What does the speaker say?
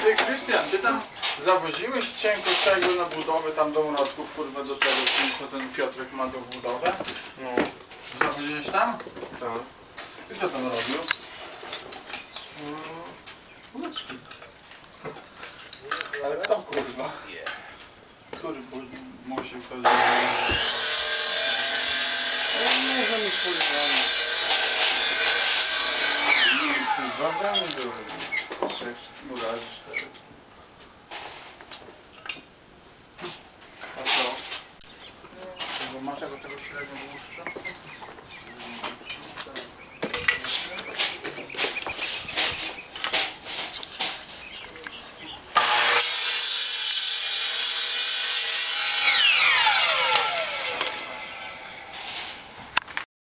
Ty, Krystian, ty tam zawoziłeś cienko czego na budowę tam do mroczków, kurwa, do tego, co ten Piotrek ma do budowę? No. Zawoziłeś tam? Tak. I co tam robił? Kuleczki. Ale kto, kurwa? Który musi wchodzić? Nie znam ich policzenia. Kurwa, były. Trzech murarzy.